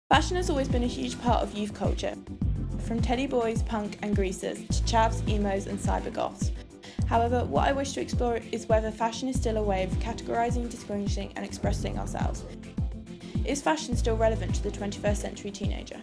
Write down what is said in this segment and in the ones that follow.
Fashion has always been a huge part of youth culture, from teddy boys, punk and greasers, to chavs, emos and cybergoths. However, what I wish to explore is whether fashion is still a way of categorising, distinguishing and expressing ourselves. Is fashion still relevant to the 21st century teenager?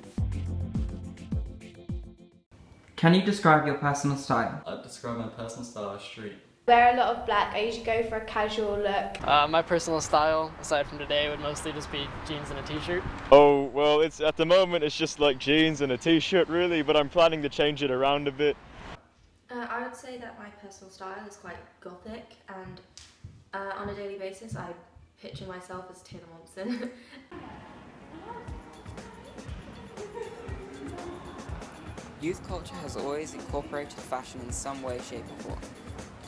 Can you describe your personal style? I'd describe my personal style as street. Wear a lot of black. I usually go for a casual look. My personal style, aside from today, would mostly just be jeans and a t-shirt. Oh, well, it's at the moment it's just like jeans and a t-shirt really, but I'm planning to change it around a bit. I would say that my personal style is quite gothic, and on a daily basis I picture myself as Taylor Momsen. Youth culture has always incorporated fashion in some way, shape or form.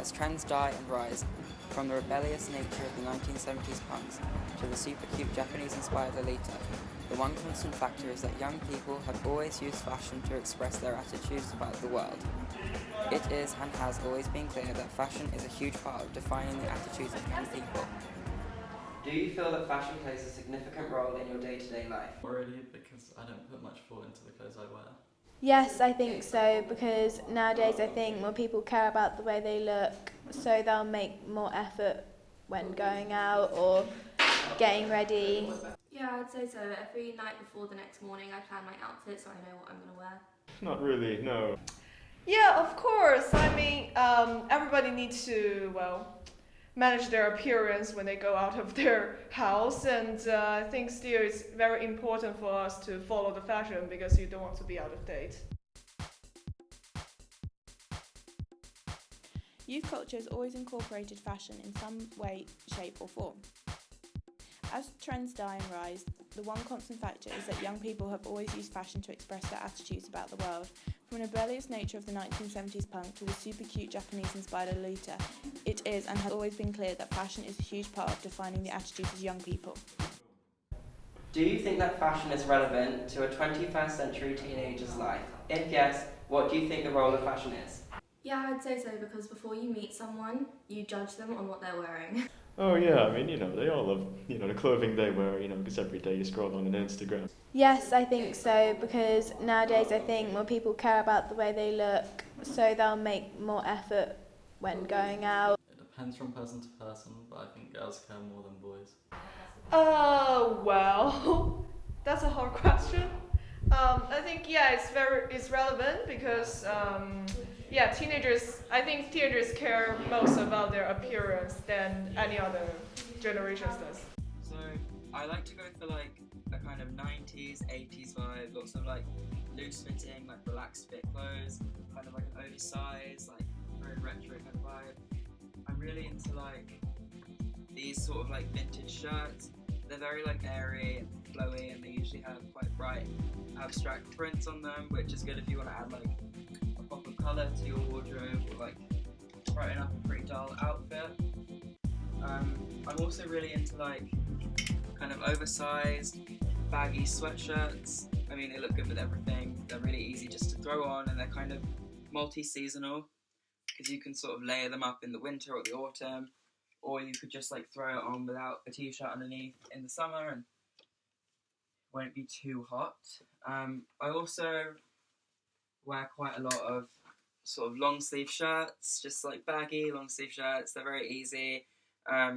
As trends die and rise, from the rebellious nature of the 1970s punks to the super cute Japanese-inspired Lolita, the one constant factor is that young people have always used fashion to express their attitudes about the world. It is and has always been clear that fashion is a huge part of defining the attitudes of young people. Do you feel that fashion plays a significant role in your day-to-day life? Not really, because I don't put much thought into the clothes I wear. Yes, I think so, because nowadays I think more people care about the way they look, so they'll make more effort when going out or getting ready. Yeah, I'd say so. Every night before the next morning I plan my outfit so I know what I'm going to wear. Not really, no. Yeah, of course. I mean, everybody needs to, manage their appearance when they go out of their house, and I think still it's very important for us to follow the fashion because you don't want to be out of date. Youth culture has always incorporated fashion in some way, shape or form. As trends die and rise, the one constant factor is that young people have always used fashion to express their attitudes about the world. From the rebellious nature of the 1970s punk to the super cute Japanese-inspired Lolita, it is and has always been clear that fashion is a huge part of defining the attitudes of young people. Do you think that fashion is relevant to a 21st century teenager's life? If yes, what do you think the role of fashion is? Yeah, I'd say so, because before you meet someone, you judge them on what they're wearing. Oh yeah, I mean, they all love, the clothing they wear, because every day you scroll on Instagram. Yes, I think so, because nowadays I think more people care about the way they look, so they'll make more effort when going out. It depends from person to person, but I think girls care more than boys. Well, that's a hard question. I think it's relevant because teenagers care most about their appearance than any other generations does. So I like to go for a kind of 90s, 80s vibe, lots of loose fitting, relaxed fit clothes, kind of an oversized, very retro kind of vibe. I'm really into these sort of vintage shirts. They're very airy and flowy, and they usually have quite bright abstract prints on them, which is good if you want to add a pop of colour to your wardrobe, or brighten up a pretty dull outfit. I'm also really into kind of oversized baggy sweatshirts. I mean, they look good with everything. They're really easy just to throw on, and they're kind of multi-seasonal because you can sort of layer them up in the winter or the autumn, or you could just throw it on without a t-shirt underneath in the summer and it won't be too hot. I also wear quite a lot of sort of long sleeve shirts, just baggy long sleeve shirts. They're very easy. I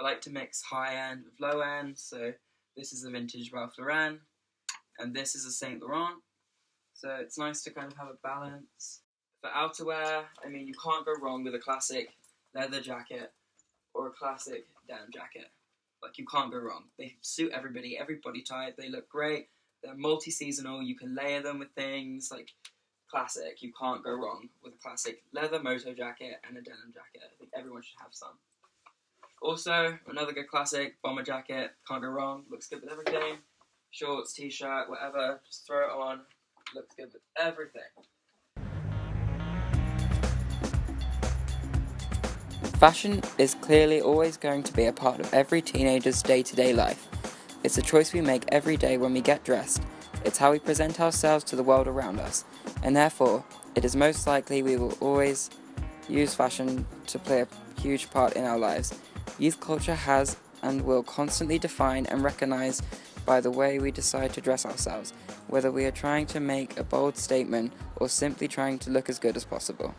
like to mix high end with low end, so this is a vintage Ralph Lauren and this is a Saint Laurent, so it's nice to kind of have a balance. For outerwear, I mean, you can't go wrong with a classic leather jacket or a classic denim jacket. You can't go wrong. They suit everybody, every body type. They look great. They're multi-seasonal. You can layer them with things. Classic. You can't go wrong with a classic leather moto jacket and a denim jacket. I think everyone should have some. Also, another good classic, bomber jacket. Can't go wrong. Looks good with everything. Shorts, t-shirt, whatever. Just throw it on. Looks good with everything. Fashion is clearly always going to be a part of every teenager's day-to-day life. It's a choice we make every day when we get dressed. It's how we present ourselves to the world around us, and therefore, it is most likely we will always use fashion to play a huge part in our lives. Youth culture has and will constantly define and recognize by the way we decide to dress ourselves, whether we are trying to make a bold statement or simply trying to look as good as possible.